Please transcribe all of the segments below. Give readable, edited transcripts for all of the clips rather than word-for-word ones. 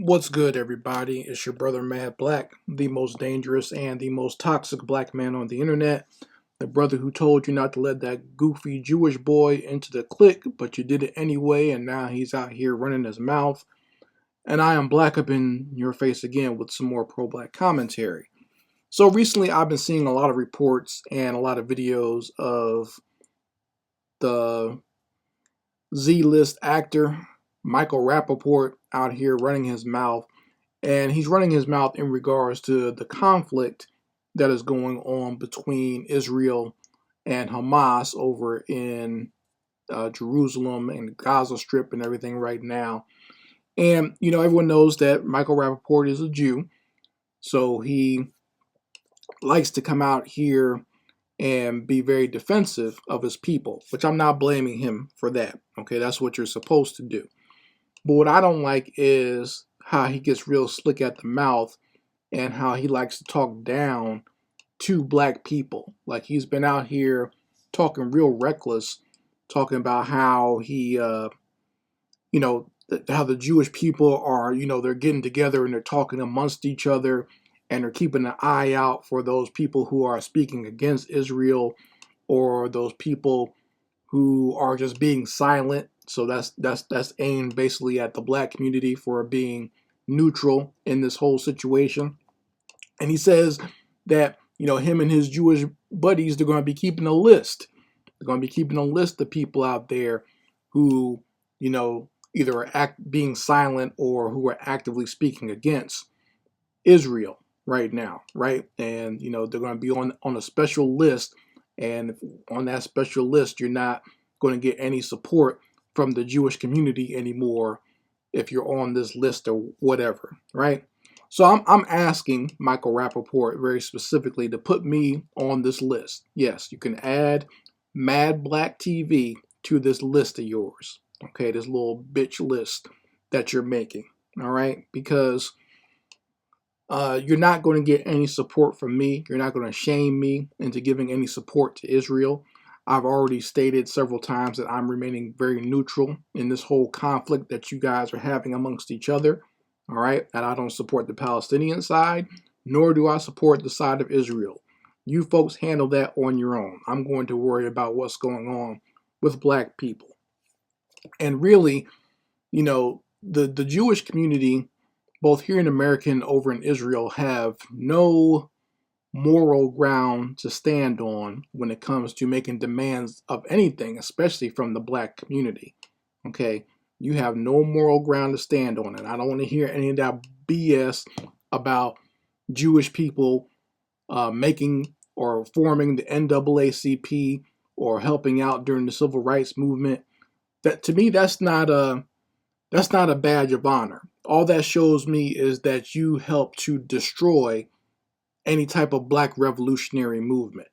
What's good, everybody? It's your brother Mad Black, the most dangerous and the most toxic black man on the internet. The brother who told you not to let that goofy Jewish boy into the clique, but you did it anyway, and now he's out here running his mouth. And I am black up in your face again with some more pro black commentary. So recently, I've been seeing a lot of reports and a lot of videos of the Z list actor Michael Rappaport out here running his mouth. And he's running his mouth in regards to the conflict that is going on between Israel and Hamas over in Jerusalem and Gaza Strip and everything right now. And, everyone knows that Michael Rappaport is a Jew. So he likes to come out here and be very defensive of his people, which I'm not blaming him for that. Okay, that's what you're supposed to do. But what I don't like is how he gets real slick at the mouth and how he likes to talk down to black people. Like he's been out here talking real reckless, talking about how how the Jewish people are, they're getting together and they're talking amongst each other and they're keeping an eye out for those people who are speaking against Israel or those people who are just being silent. So that's aimed basically at the black community for being neutral in this whole situation. And he says that, him and his Jewish buddies, they're going to be keeping a list. They're going to be keeping a list of people out there who, either are being silent or who are actively speaking against Israel right now, right? And, they're going to be on a special list. And on that special list, you're not going to get any support from the Jewish community anymore if you're on this list or whatever, right? So I'm asking Michael Rappaport very specifically to put me on this list. Yes, you can add Mad Black TV to this list of yours. Okay, this little bitch list that you're making. All right, because you're not going to get any support from me. You're not going to shame me into giving any support to Israel. I've already stated several times that I'm remaining very neutral in this whole conflict that you guys are having amongst each other. All right, and I don't support the Palestinian side, nor do I support the side of Israel. You folks handle that on your own. I'm going to worry about what's going on with black people. And really, the Jewish community, both here in America and over in Israel, have no moral ground to stand on when it comes to making demands of anything, especially from the black community. Okay, you have no moral ground to stand on, and I don't want to hear any of that BS about Jewish people making or forming the NAACP or helping out during the civil rights movement. That to me, that's not a badge of honor. All that shows me is that you help to destroy any type of black revolutionary movement.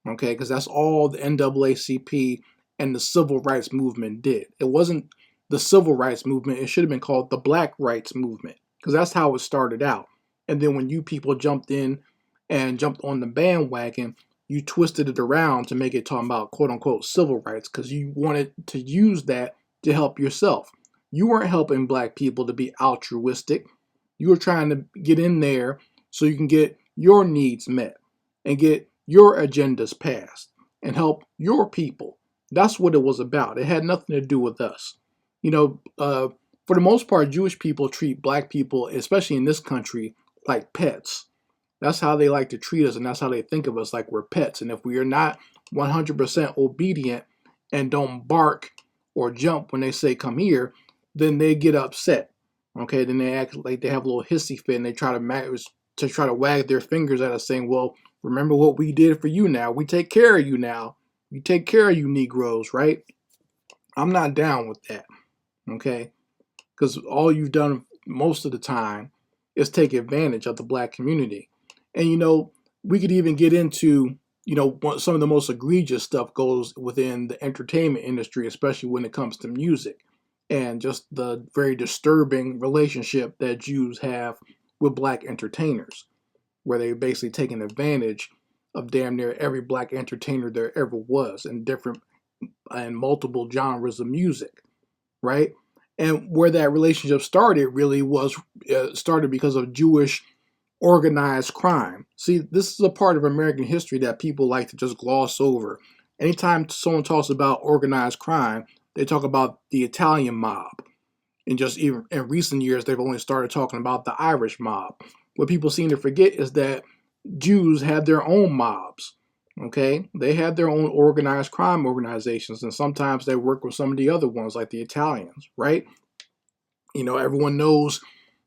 Okay, because that's all the NAACP and the civil rights movement did. It wasn't the civil rights movement. It should have been called the black rights movement because that's how it started out. And then when you people jumped in and jumped on the bandwagon, you twisted it around to make it talking about quote unquote civil rights because you wanted to use that to help yourself. You weren't helping black people to be altruistic. You were trying to get in there so you can get your needs met and get your agendas passed and help your people. That's what it was about. It had nothing to do with us. For the most part, Jewish people treat black people, especially in this country, like pets. That's how they like to treat us, and that's how they think of us, like we're pets. And if we are not 100% obedient and don't bark or jump when they say come here, then they get upset. Okay, then they act like they have a little hissy fit and they try to wag their fingers at us saying, well, remember what we did for you now. We take care of you now. We take care of you Negroes, right? I'm not down with that, okay? Because all you've done most of the time is take advantage of the black community. And, we could even get into, some of the most egregious stuff goes within the entertainment industry, especially when it comes to music and just the very disturbing relationship that Jews have with black entertainers, where they're basically taking advantage of damn near every black entertainer there ever was in different and multiple genres of music, right? And where that relationship started really was started because of Jewish organized crime. See, this is a part of American history that people like to just gloss over. Anytime someone talks about organized crime, they talk about the Italian mob. And just even in recent years, they've only started talking about the Irish mob. What people seem to forget is that Jews had their own mobs. Okay, they had their own organized crime organizations, and sometimes they work with some of the other ones, like the Italians, right? Everyone knows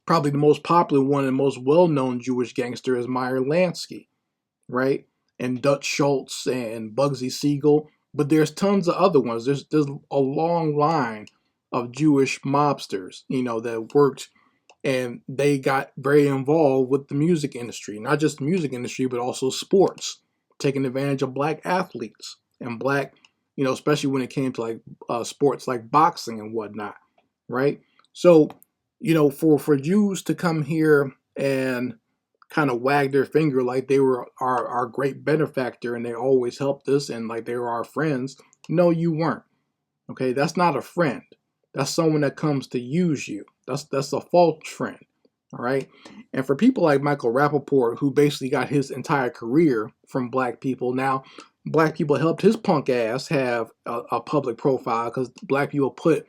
probably the most popular one and most well-known Jewish gangster is Meyer Lansky, right? And Dutch Schultz and Bugsy Siegel. But there's tons of other ones. There's a long line of Jewish mobsters, that worked, and they got very involved with the music industry, not just the music industry, but also sports, taking advantage of black athletes and black, especially when it came to like sports like boxing and whatnot, right? So, for Jews to come here and kind of wag their finger like they were our great benefactor and they always helped us and like they were our friends, no, you weren't. Okay, that's not a friend. That's someone that comes to use you. That's a false friend. All right. And for people like Michael Rappaport, who basically got his entire career from black people, now black people helped his punk ass have a public profile because black people put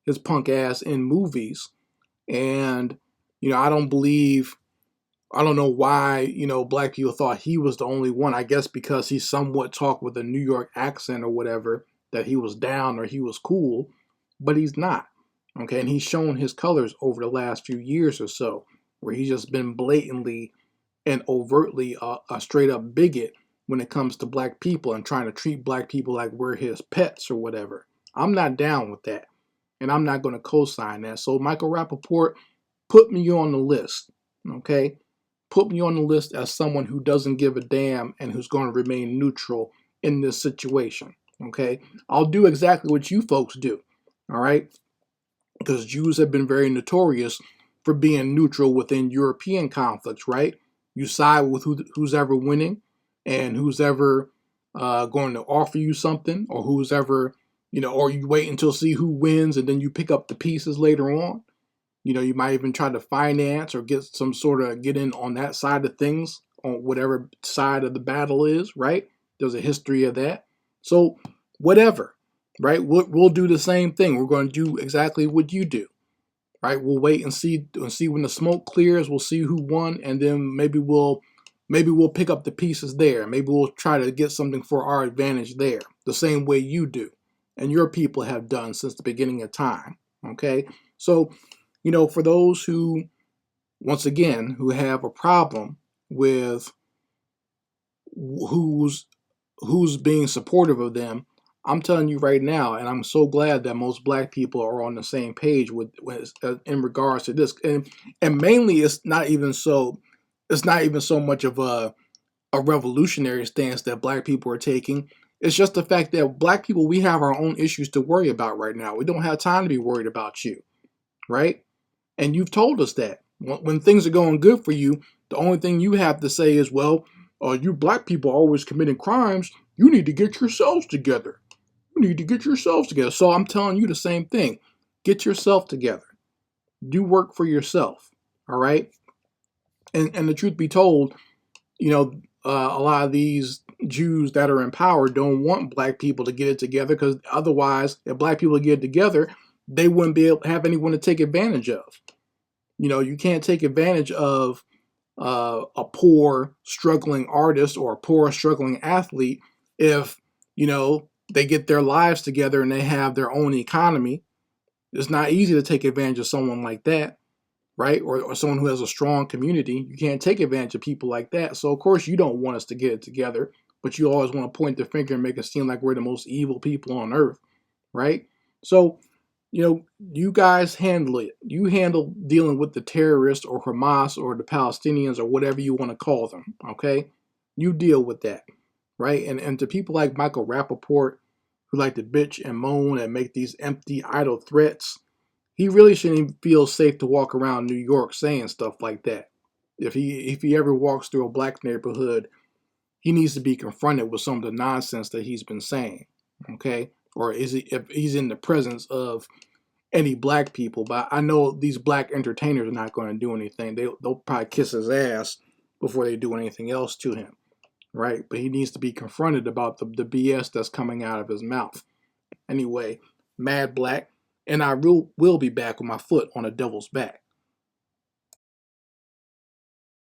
his punk ass in movies. And, I don't know why, black people thought he was the only one. I guess because he somewhat talked with a New York accent or whatever, that he was down or he was cool, but he's not. Okay, and he's shown his colors over the last few years or so, where he's just been blatantly and overtly a straight up bigot when it comes to black people and trying to treat black people like we're his pets or whatever. I'm not down with that, and I'm not going to co-sign that. So Michael Rappaport, put me on the list, okay? Put me on the list as someone who doesn't give a damn and who's going to remain neutral in this situation, okay? I'll do exactly what you folks do, all right? Because Jews have been very notorious for being neutral within European conflicts, right? You side with who's ever winning and who's ever going to offer you something, or who's ever, or you wait until see who wins and then you pick up the pieces later on. You might even try to finance or get some sort of get in on that side of things, on whatever side of the battle is, right? There's a history of that. So whatever, right? We'll do the same thing. We're going to do exactly what you do, right? We'll wait and see when the smoke clears. We'll see who won, and then maybe we'll pick up the pieces there. Maybe we'll try to get something for our advantage there, the same way you do, and your people have done since the beginning of time. Okay, so for those who, once again, who have a problem with who's being supportive of them, I'm telling you right now, and I'm so glad that most black people are on the same page with in regards to this, and mainly it's not even so much of a revolutionary stance that black people are taking. It's just the fact that black people, we have our own issues to worry about right now. We don't have time to be worried about you, right? And you've told us that when things are going good for you, the only thing you have to say is, well, you black people are always committing crimes. You need to get yourselves together. You need to get yourselves together. So I'm telling you the same thing. Get yourself together. Do work for yourself. All right. And the truth be told, a lot of these Jews that are in power don't want black people to get it together, because otherwise, if black people get it together, they wouldn't be able to have anyone to take advantage of. You can't take advantage of a poor, struggling artist or a poor, struggling athlete if, they get their lives together and they have their own economy. It's not easy to take advantage of someone like that, right? Or someone who has a strong community. You can't take advantage of people like that. So, of course, you don't want us to get it together, but you always want to point the finger and make it seem like we're the most evil people on earth, right? So, you guys handle it. You handle dealing with the terrorists or Hamas or the Palestinians or whatever you want to call them, okay? You deal with that, right? And to people like Michael Rappaport, who like to bitch and moan and make these empty, idle threats, he really shouldn't even feel safe to walk around New York saying stuff like that. If he ever walks through a black neighborhood, he needs to be confronted with some of the nonsense that he's been saying, okay? Or if he's in the presence of any black people, but I know these black entertainers are not going to do anything. They'll probably kiss his ass before they do anything else to him, right? But he needs to be confronted about the BS that's coming out of his mouth. Anyway, Mad Black, and I will be back with my foot on the devil's back.